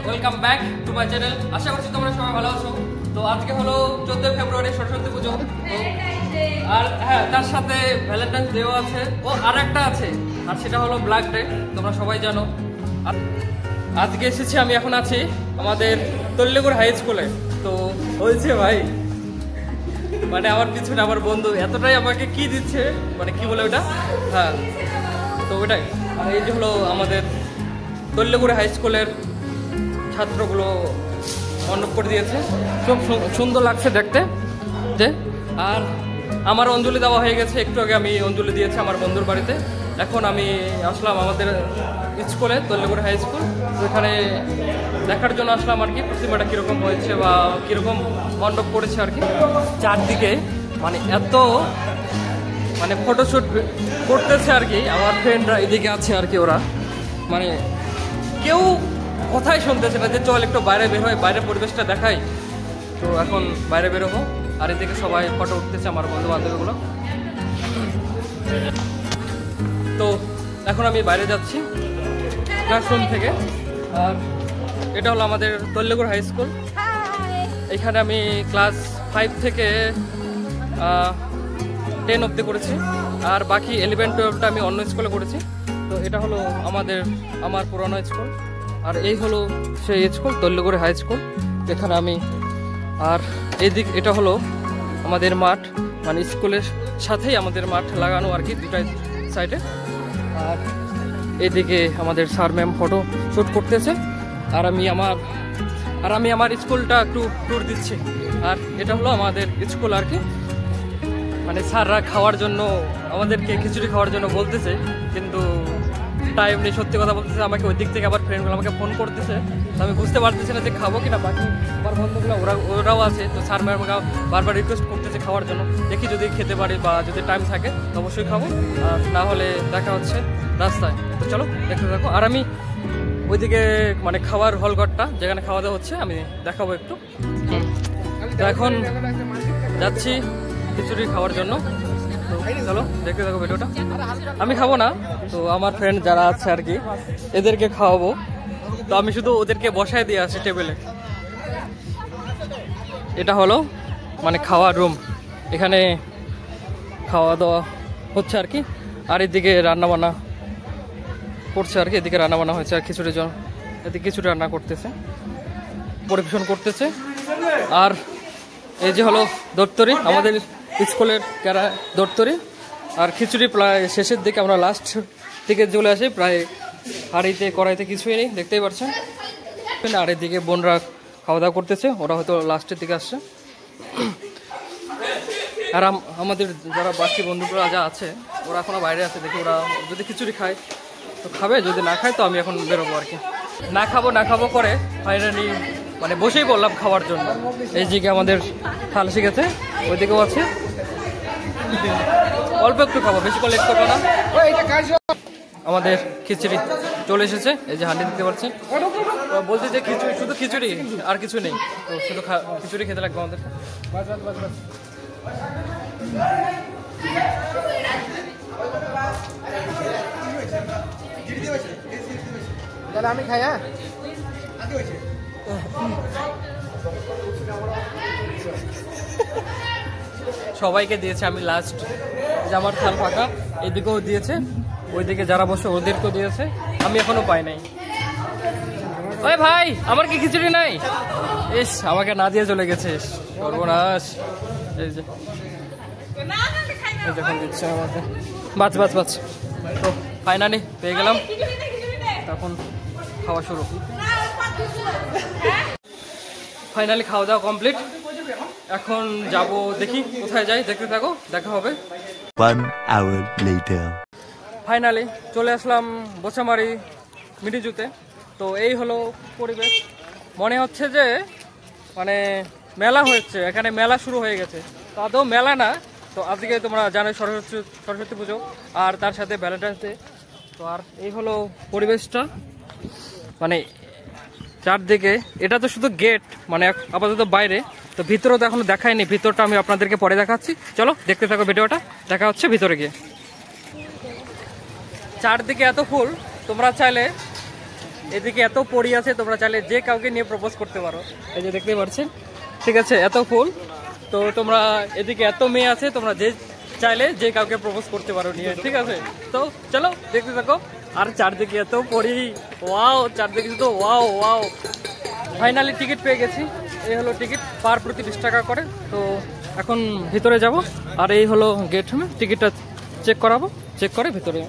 Welcome back to my channel. আশা করছি তোমরা সবাই ভালো আছো। তো আজকে হলো 14 ফেব্রুয়ারি সরস্বতী পুজো, আর হ্যাঁ তার সাথে ভ্যালেন্টাইন্স ডেও আছে, ও আর একটা আছে, আর সেটা হলো ব্ল্যাক ডে, তোমরা সবাই জানো। আজকে এসেছি, আমি এখন আছি আমাদের তল্লিগুড় হাই স্কুলে। তো বলছে ভাই, মানে আমার পিছনে আমার বন্ধু এতটাই আমাকে কি দিচ্ছে, মানে কি বলে ওটা, হ্যাঁ তো ওটাই। আর এই যে হলো আমাদের তল্লিগুড় হাই স্কুলের ছাত্রগুলো মণ্ডপ করে দিয়েছে, খুব সুন্দর লাগছে দেখতে যে। আর আমার অঞ্জলি দেওয়া হয়ে গেছে, একটু আগে আমি অঞ্জলি দিয়েছি আমার বন্ধুর বাড়িতে। এখন আমি আসলাম আমাদের স্কুলে, তল্লিগুড় হাই স্কুল, তো এখানে দেখার জন্য আসলাম আর কি, প্রতিমাটা কীরকম হয়েছে বা কীরকম মণ্ডপ করেছে আর কি। চারদিকে মানে এত মানে ফটোশ্যুট করতেছে আর কি, আমার ফ্রেন্ডরা এদিকে আছে আর কি, ওরা মানে কেউ কথাই শুনতেছে না যে চল একটু বাইরে বের হয়, বাইরের পরিবেশটা দেখাই। তো এখন বাইরে বেরোবো, আর এদিকে সবাই ফটো উঠতেছে আমার বন্ধু বান্ধবীগুলো। তো এখন আমি বাইরে যাচ্ছি ক্লাসরুম থেকে। আর এটা হলো আমাদের তল্লিগুড় হাই স্কুল। এখানে আমি ক্লাস 5 থেকে 10 অবধি করেছি, আর বাকি 11-12টা আমি অন্য স্কুলে করেছি। তো এটা হলো আমার পুরানো স্কুল, আর এই হলো সেই স্কুল তল্লিগুড় হাই স্কুল যেখানে আমি। আর এটা হলো আমাদের মাঠ, মানে স্কুলের সাথেই আমাদের মাঠ লাগানো আর কি, দুটাই সাইডে। আর এদিকে আমাদের স্যার ম্যাম ফটো শ্যুট করতেছে, আর আমি আমার স্কুলটা একটু ট্যুর দিচ্ছি। আর এটা হলো আমাদের স্কুল আর কি, মানে স্যাররা খাওয়ার জন্য আমাদেরকে খিচুড়ি খাওয়ার জন্য বলতেছে, কিন্তু টাইম নেই, সত্যি কথা বলতেছে। আমাকে ওই দিক থেকে আবার ফ্রেন্ডগুলো আমাকে ফোন করতেছে, তো আমি বুঝতে পারতেছি না যে খাবো কিনা। বাকি আমার বন্ধুগুলো ওরাও আছে, তো স্যার ম্যাম বারবার রিকোয়েস্ট করতেছে খাওয়ার জন্য। দেখি যদি খেতে পারি বা যদি টাইম থাকে তো অবশ্যই খাবো, আর না হলে দেখা হচ্ছে রাস্তায়। তো চলো দেখতে থাকো। আর আমি ওইদিকে মানে খাওয়ার হলঘরটা যেখানে খাওয়া দাওয়া হচ্ছে আমি দেখাবো একটু। তো এখন যাচ্ছি খিচুড়ি খাওয়ার জন্য, চলো দেখতে থাকো ভিডিওটা। আমি খাবো না, তো আমার ফ্রেন্ড যারা আছে আর কি এদেরকে খাওয়াবো। তো আমি শুধু ওদেরকে বসায় দিয়ে আসি টেবিলে। এটা হলো মানে খাওয়ার রুম, এখানে খাওয়া দাওয়া হচ্ছে আর কি। আর এদিকে রান্নাবান্না করছে আর কি, এদিকে রান্নাবান্না হয়েছে, আর খিচুড়ির জন্য এদিকে খিচুড়ি রান্না করতেছে, পরিবেশন করতেছে। আর এই যে হলো দপ্তরি, আমাদের স্কুলের দপ্তরি। আর খিচুড়ি প্রায় শেষের দিকে, আমরা লাস্ট দিকে চলে আসি, প্রায় হাঁড়িতে কড়াইতে কিছুই নেই, দেখতেই পাচ্ছেন। আর এদিকে বোনরা খাওয়া দাওয়া করতেছে, ওরা হয়তো লাস্টের দিকে আসছে। আর আমাদের যারা বাকি বন্ধুরা যা আছে ওরা এখনও বাইরে আছে, দেখি ওরা যদি খিচুড়ি খায় তো খাবে, যদি না খায় তো আমি এখন বেরোবো আর কি। না খাবো করে ফাইনালি মানে বসেই বললাম খাওয়ার জন্য। এই দিকে আমাদের থাল শিখেছে, ওইদিকেও আছে, অল্প একটু খাবো, বেশি করে লেট করবো না। আমাদের খিচুড়ি চলে এসেছে, এই যে হাঁড়ি দিতে পারছি। বলছি যে খিচুড়ি, শুধু খিচুড়ি আর কিছু নেই, তো শুধু খিচুড়ি খেতে লাগবে আমাদের। আমি খাই, হ্যাঁ সবাইকে দিয়েছে, আমি লাস্ট, আমার থাল ফাঁকা, এদিকেও দিয়েছে, ওইদিকে যারা বসে ওদেরকেও দিয়েছে, আমি এখনো পাই নাই। ওই ভাই, আমার কি খিচুড়ি নাই? ইস, আমাকে না দিয়ে চলে গেছে, সর্বনাশ। এই যে যখন দিচ্ছে আমাকে, বাচ তো ফাইনালি পেয়ে গেলাম, তখন খাওয়া শুরু। ফাইনালি খাওয়া দাওয়া কমপ্লিট, এখন যাব, দেখি কোথায় যাই, দেখতে থাকো, দেখা হবে। 1 hour later. ফাইনালি চলে আসলাম বোচামারি মিডিজুতে। তো এই হলো পরিবেশ, মনে হচ্ছে যে মানে মেলা হচ্ছে, এখানে মেলা শুরু হয়ে গেছে। তো আদৌ মেলা না, তো আজকে তোমরা জানো সরস্বতী পুজো, আর তার সাথে ভ্যালেন্টাইন্স ডে। তো আর এই হলো পরিবেশটা, মানে চারদিকে। এটা তো শুধু গেট, মানে আপাতত বাইরে, তো ভিতরেও তো এখনো দেখায়নি, ভিতরটা আমি আপনাদেরকে পরে দেখাচ্ছি। চলো দেখতে থাকো ভিডিওটা, দেখা হচ্ছে ভিতরে গিয়ে। চারদিকে এত ফুল, তোমরা চাইলে এদিকে এত পরি আছে, তোমরা চাইলে যে কাউকে নিয়ে প্রপোজ করতে পারো। এই যে দেখতে পাচ্ছেন, ঠিক আছে, এত ফুল। তো তোমরা এদিকে এত মেয়ে আছে, তোমরা যে চাইলে যে কাউকে প্রপোজ করতে পারো নিয়ে, ঠিক আছে। তো চলো দেখতে থাকো। আর চারদিকে এত পরি, ওয়াও, চারদিকে শুধু ওয়াও ওয়াও। ফাইনালি টিকিট পেয়ে গেছি। এই হলো টিকিট, পার প্রতি 20 টাকা করে। তো এখন ভিতরে যাব। আর এই হলো গেট, টিকিটটা চেক করাবো, চেক করে ভিতরে।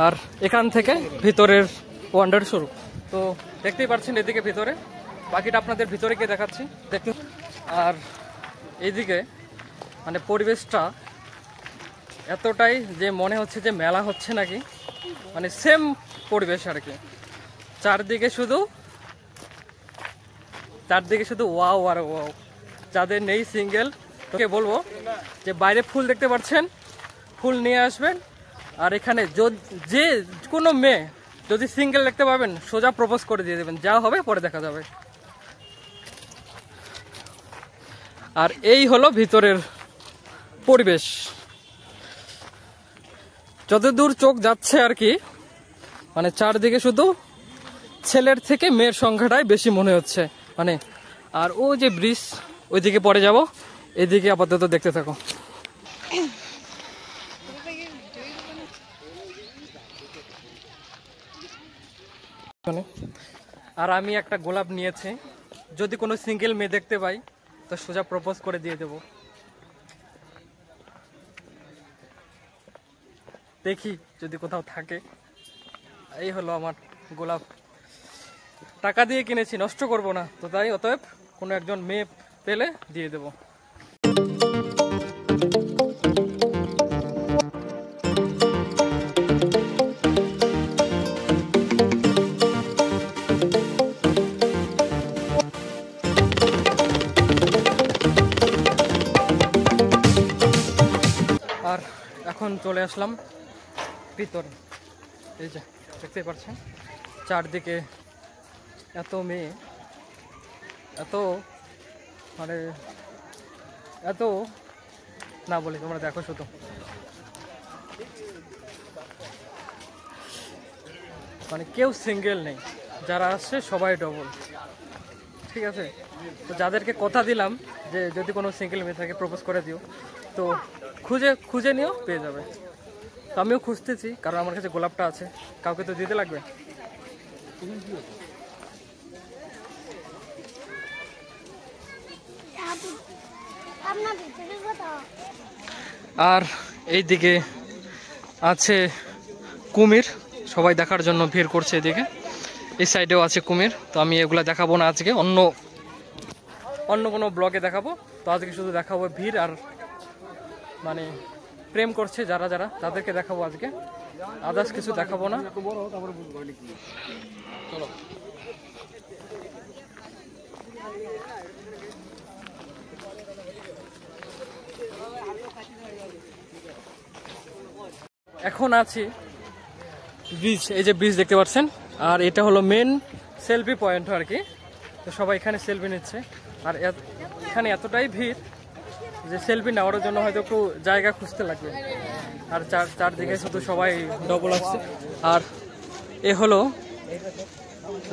আর এখান থেকে ভিতরের ওয়ান্ডার শুরু। তো দেখতেই পাচ্ছেন এদিকে ভিতরে, বাকিটা আপনাদের ভিতরে গিয়ে দেখাচ্ছি দেখতে। আর এইদিকে মানে পরিবেশটা এতটাই যে মনে হচ্ছে যে মেলা হচ্ছে নাকি, মানে সেম পরিবেশ আর কি। চারদিকে শুধু ওয়াও আর ওয়াও। যাদের নেই সিঙ্গেল, তোকে বলবো যে বাইরে ফুল দেখতে পাচ্ছেন, ফুল নিয়ে আসবেন। আর এখানে যে কোনো মেয়ে যদি সিঙ্গেল দেখতে পাবেন, সোজা প্রপোজ করে দিয়ে দেবেন, যা হবে পরে দেখা যাবে। আর এই হলো ভিতরের পরিবেশ। যতদূর চোখ যাচ্ছে আর কি, মানে চারদিকে শুধু ছেলের থেকে মেয়ের সংখ্যাটাই বেশি মনে হচ্ছে মানে। আর ও যে ব্রিজ, ওইদিকে পরে যাব, এদিকে আপাতত দেখতে থাকো। আর আমি একটা গোলাপ নিয়েছি, যদি কোনো সিঙ্গেল মেয়ে দেখতে পাই তো সোজা প্রপোজ করে দিয়ে দেব। দেখি যদি কোথাও থাকে। এই হলো আমার গোলাপ, টাকা দিয়ে কিনেছি, নষ্ট করব না, তো তাই অতএব কোনো একজন মেয়ে পেলে দিয়ে দেব। আর এখন চলে আসলাম ভিতরে। এই যে দেখতে পাচ্ছেন চারদিকে এত মেয়ে, এত মানে এত না বলি, তোমরা দেখো শুধু। মানে কেউ সিঙ্গেল নেই, যারা আসছে সবাই ডবল, ঠিক আছে। তো যাদেরকে কথা দিলাম যে যদি কোনো সিঙ্গেল মেয়ে থাকে প্রপোজ করে দিও, তো খুঁজে নিও, পেয়ে যাবে। তো আমিও খুঁজতেছি, কারণ আমার কাছে গোলাপটা আছে, কাউকে তো দিতে লাগবে। আর এই দিকে আছে কুমির, সবাই দেখার জন্য ভিড় করছে এদিকে। এই সাইডেও আছে কুমির, তো আমি এগুলা দেখাবো না আজকে, অন্য কোনো ব্লগে দেখাবো। তো আজকে শুধু দেখাবো ভিড়, আর মানে প্রেম করছে যারা যারা, তাদেরকে দেখাবো আজকে, আদার্স কিছু দেখাবো না। চলো। এখন আছি ব্রিজ, এই যে ব্রিজ দেখতে পাচ্ছেন। আর এটা হলো মেন সেলফি পয়েন্ট আর কি। তো সবাই এখানে সেলফি নিচ্ছে। আর এখানে এতটাই ভিড় যে সেলফি নেওয়ার জন্য হয়তো একটু জায়গা খুঁজতে লাগবে। আর চারদিকে শুধু সবাই ডবল আসছে। আর এ হলো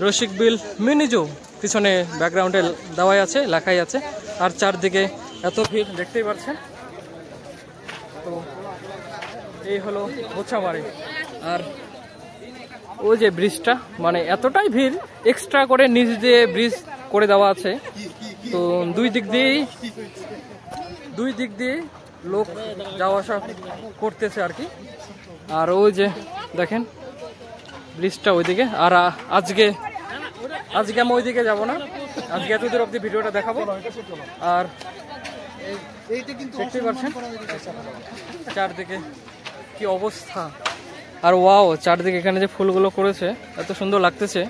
রসিক বিল মিনি জু, পিছনে ব্যাকগ্রাউন্ডে দেওয়াই আছে, লেখাই আছে। আর চারদিকে এত ভিড় দেখতেই পাচ্ছেন। তো এই হলো বোচামারি। আর ওই যে ব্রিজটা, মানে এতটাই ভিড়, এক্সট্রা করে নিচ দিয়ে ব্রিজ করে দেওয়া আছে। তো দুই দিক দিয়ে লোক যাওয়া আসা করতেছে আর কি। আর ওই যে দেখেন ব্রিজটা ওইদিকে। আর আজকে আমি ওইদিকে যাবো না, আজকে এত দূর অব্দি ভিডিওটা দেখাবো। আর দেখতেই পাচ্ছেন চারদিকে কি অবস্থা। আর ওয়াও, চারদিকে এখানে যে ফুলগুলো করেছে এত সুন্দর লাগতেছে,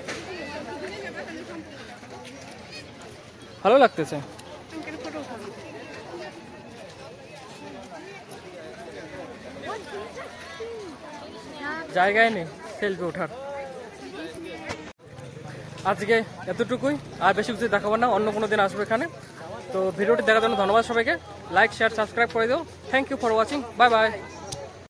ভালো লাগতেছে। জায়গায় নেই সেলফি ওঠার। আজকে এতটুকুই, আর বেশি কিছু দেখাবো না, অন্য কোনো দিন আসবো এখানে। তো ভিডিওটি দেখার জন্য ধন্যবাদ সবাইকে। লাইক, শেয়ার, সাবস্ক্রাইব করে দিও। Thank you for watching, bye by.